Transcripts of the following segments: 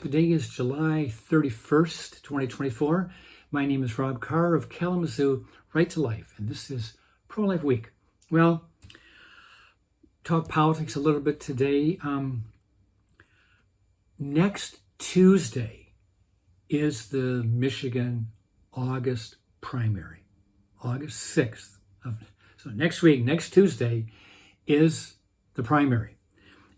Today is July 31st, 2024. My name is Rob Carr of Kalamazoo Right to Life, and this is Pro-Life Week. Well, talk politics a little bit today. Next Tuesday is the Michigan August primary, August 6th. So next week, next Tuesday, is the primary.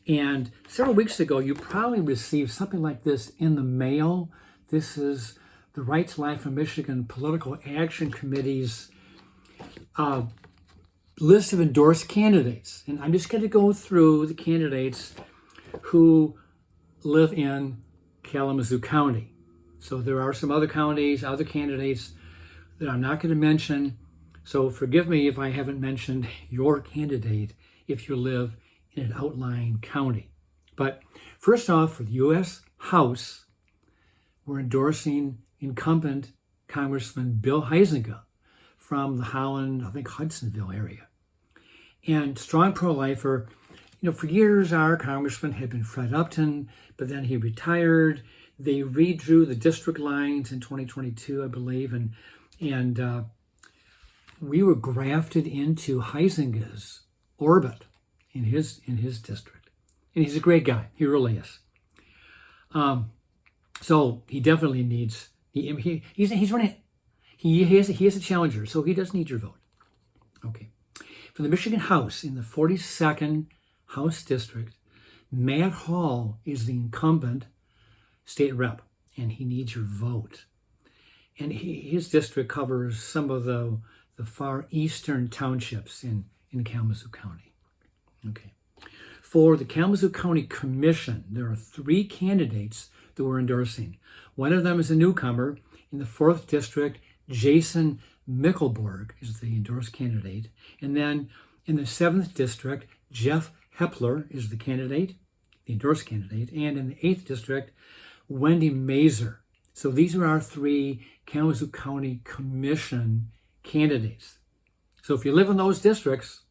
And several weeks ago, you probably received something like this in the mail. This is the Right to Life in Michigan Political Action Committee's list of endorsed candidates. And I'm just going to go through the candidates who live in Kalamazoo County. So there are some other counties, other candidates that I'm not going to mention. So forgive me if I haven't mentioned your candidate if you live in an outlying county. But first off, for the U.S. House, we're endorsing incumbent Congressman Bill Huizenga from the Holland, Hudsonville area. And strong pro-lifer, for years our congressman had been Fred Upton, but then he retired. They redrew the district lines in 2022, I believe, and we were grafted into Huizenga's orbit in his district, and he's a great guy. He really is. So he definitely needs. He's running. He has a challenger, so he does need your vote. Okay, for the Michigan House in the 42nd House District, Matt Hall is the incumbent state rep, and he needs your vote. And his district covers some of the far eastern townships in Kalamazoo County. Okay. For the Kalamazoo County Commission, there are 3 candidates that we're endorsing. One of them is a newcomer in the 4th District. Jason Mickelborg is the endorsed candidate. And then in the 7th District, Jeff Hepler is the candidate, the endorsed candidate. And in the 8th District, Wendy Mazer. So these are our 3 Kalamazoo County Commission candidates. So if you live in those districts,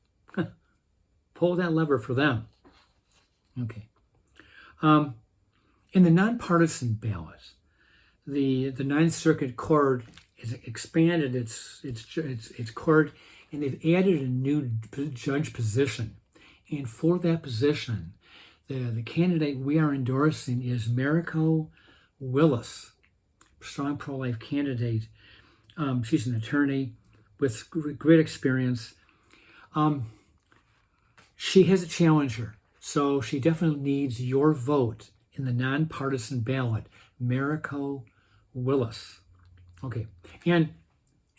pull that lever for them. Okay. In the nonpartisan ballot, the Ninth Circuit Court has expanded its court, and they've added a new judge position. And for that position, the candidate we are endorsing is Mariko Willis, strong pro-life candidate. She's an attorney with great experience. She has a challenger, so she definitely needs your vote in the nonpartisan ballot, Mariko Willis. Okay, and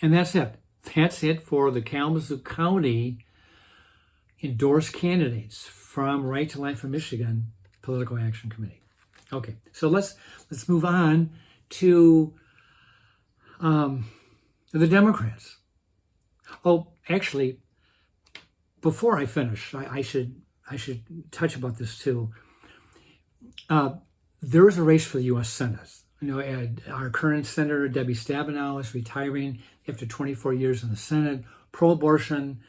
that's it. That's it for the Kalamazoo County endorsed candidates from Right to Life in Michigan Political Action Committee. Okay, so let's move on to the Democrats. Oh, actually, before I finish, I should touch about this too. There is a race for the U.S. Senate. Our current Senator Debbie Stabenow is retiring after 24 years in the Senate, pro-abortion,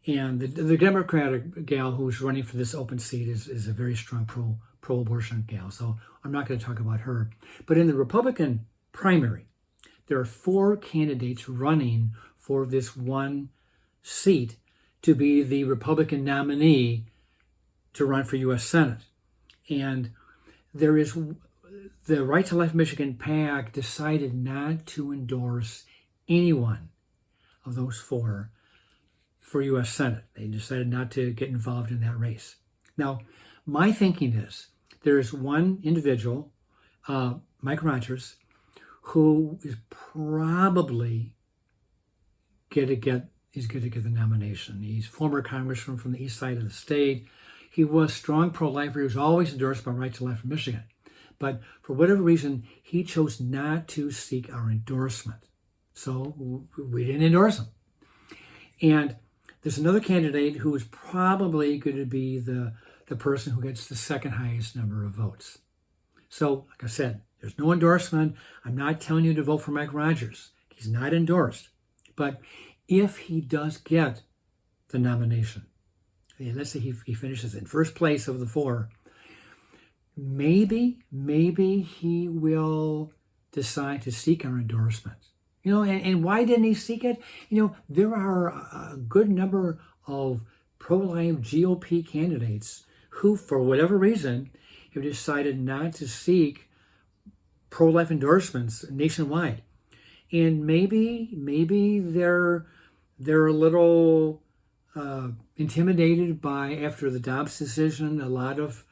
and the Democratic gal who's running for this open seat is a very strong pro-abortion gal. So I'm not going to talk about her. But in the Republican primary, there are 4 candidates running for this one seat to be the Republican nominee to run for U.S. Senate. And there is the Right to Life Michigan PAC decided not to endorse anyone of those 4 for U.S. Senate. They decided not to get involved in that race. Now, my thinking is there is one individual, Mike Rogers, who is probably going to get the nomination. He's former congressman from the east side of the state. He was strong pro-lifer. He was always endorsed by Right to Life in Michigan. But for whatever reason, he chose not to seek our endorsement. So we didn't endorse him. And there's another candidate who is probably going to be the person who gets the second highest number of votes. So, like I said, there's no endorsement. I'm not telling you to vote for Mike Rogers. He's not endorsed. But if he does get the nomination, let's say he finishes in first place of the 4, maybe he will decide to seek our endorsement. And why didn't he seek it? There are a good number of pro-life GOP candidates who, for whatever reason, have decided not to seek pro-life endorsements nationwide. And maybe they're a little intimidated by, after the Dobbs decision, a lot of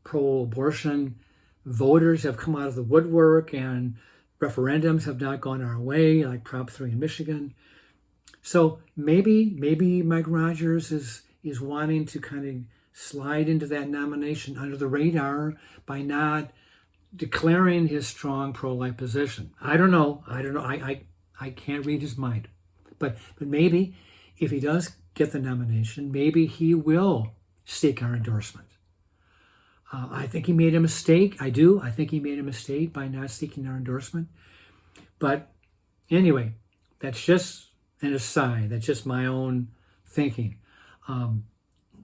pro-abortion voters have come out of the woodwork, and referendums have not gone our way, like Prop 3 in Michigan. So maybe Mike Rogers is wanting to kind of slide into that nomination under the radar by not declaring his strong pro-life position. I don't know. I can't read his mind. But maybe if he does get the nomination, maybe he will seek our endorsement. I think he made a mistake. I think he made a mistake by not seeking our endorsement. But anyway, that's just an aside. That's just my own thinking.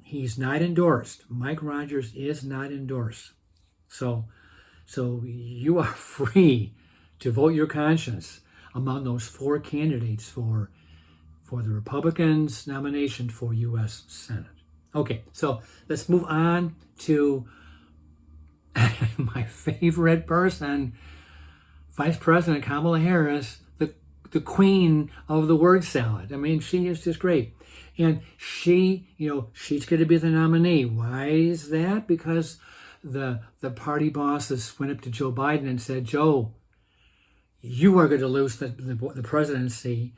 He's not endorsed. Mike Rogers is not endorsed. So you are free to vote your conscience among those 4 candidates for the Republicans' nomination for U.S. Senate. Okay, so let's move on to my favorite person, Vice President Kamala Harris, the queen of the word salad. I mean, she is just great. And she's going to be the nominee. Why is that? Because the party bosses went up to Joe Biden and said, Joe, you are going to lose the presidency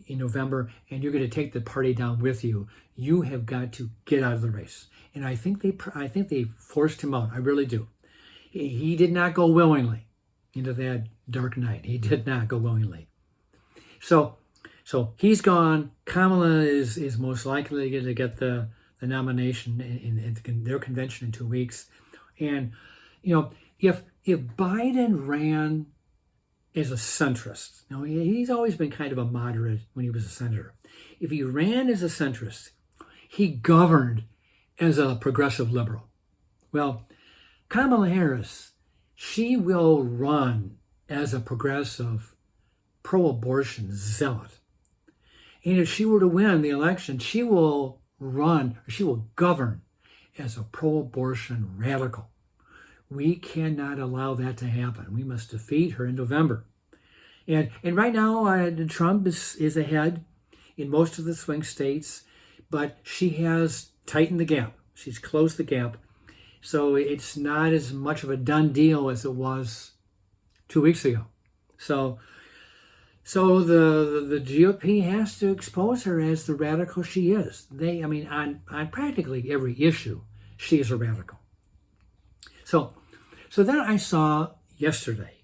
in November, and you're going to take the party down with you. You have got to get out of the race. And I think they forced him out. I really do. He did not go willingly into that dark night. He did not go willingly. So he's gone. Kamala is most likely going to get the nomination in their convention in 2 weeks. And if Biden ran as a centrist, he's always been kind of a moderate when he was a senator. If he ran as a centrist, he governed as a progressive liberal. Well, Kamala Harris, she will run as a progressive, pro-abortion zealot. And if she were to win the election, she will govern as a pro-abortion radical. We cannot allow that to happen. We must defeat her in November. And right now, Trump is ahead in most of the swing states, but she has tightened the gap. She's closed the gap. So it's not as much of a done deal as it was 2 weeks ago. So the GOP has to expose her as the radical she is. On practically every issue, she is a radical. So then I saw yesterday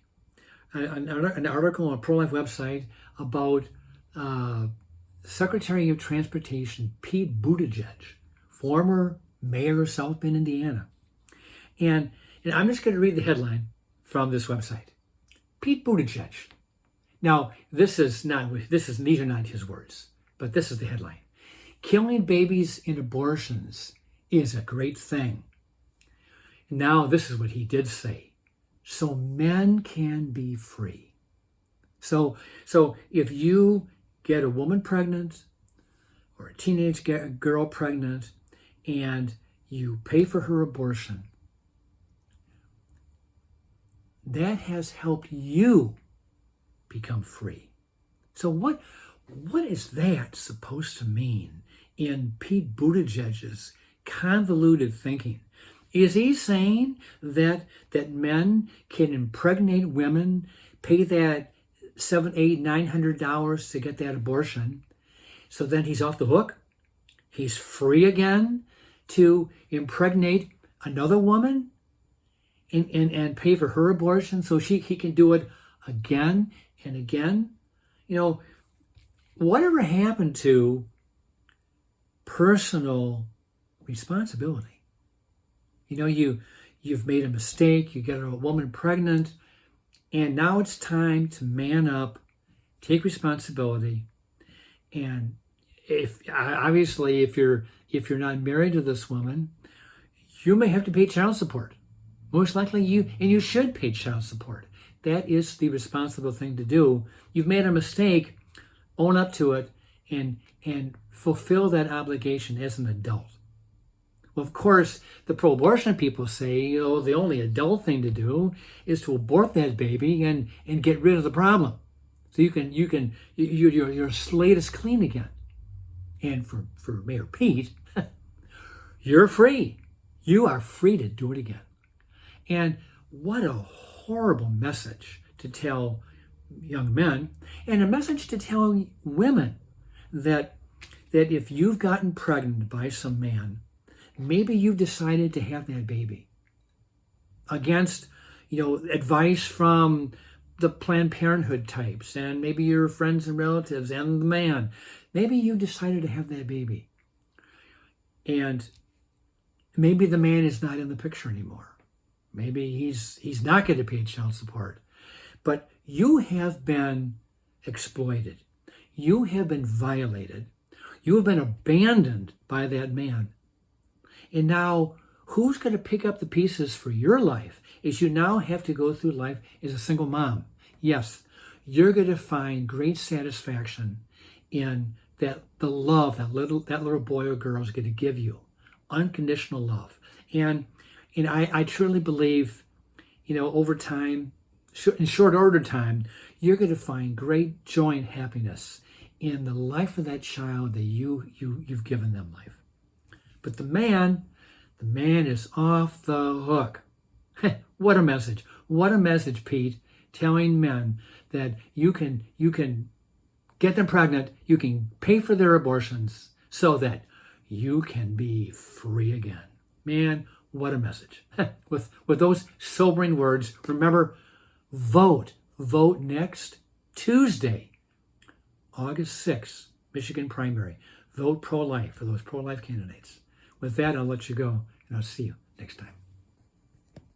an article on a pro-life website about Secretary of Transportation Pete Buttigieg, former mayor of South Bend, Indiana. And I'm just going to read the headline from this website. Pete Buttigieg. Now, these are not his words, but this is the headline. Killing babies in abortions is a great thing. Now, this is what he did say. So men can be free. So if you get a woman pregnant or a teenage girl pregnant and you pay for her abortion, that has helped you become free. So what is that supposed to mean in Pete Buttigieg's convoluted thinking? Is he saying that men can impregnate women, pay that $700, $800, $900 to get that abortion, so then he's off the hook? He's free again to impregnate another woman and pay for her abortion so he can do it again and again? Whatever happened to personal responsibility? You've made a mistake, you get a woman pregnant, and now it's time to man up, take responsibility. And if you're not married to this woman, you may have to pay child support Most likely you should pay child support. That is the responsible thing to do. You've made a mistake, own up to it, and fulfill that obligation as an adult. Well, of course, the pro-abortion people say, the only adult thing to do is to abort that baby and get rid of the problem. So your slate is clean again. And for Mayor Pete, you're free. You are free to do it again. And what a horrible message to tell young men, and a message to tell women that if you've gotten pregnant by some man, maybe you've decided to have that baby against, advice from the Planned Parenthood types and maybe your friends and relatives and the man. Maybe you decided to have that baby. And maybe the man is not in the picture anymore. Maybe he's not going to pay child support. But you have been exploited. You have been violated. You have been abandoned by that man. And now, who's going to pick up the pieces for your life as you now have to go through life as a single mom? Yes, you're going to find great satisfaction in the love that little boy or girl is going to give you. Unconditional love. And I truly believe, over time, in short order time, you're going to find great joy and happiness in the life of that child that you've given them life. But the man is off the hook. What a message. What a message, Pete, telling men that you can get them pregnant, you can pay for their abortions so that you can be free again. Man, what a message. With those sobering words, remember, vote next Tuesday, August 6th, Michigan primary. Vote pro-life for those pro-life candidates. With that, I'll let you go, and I'll see you next time.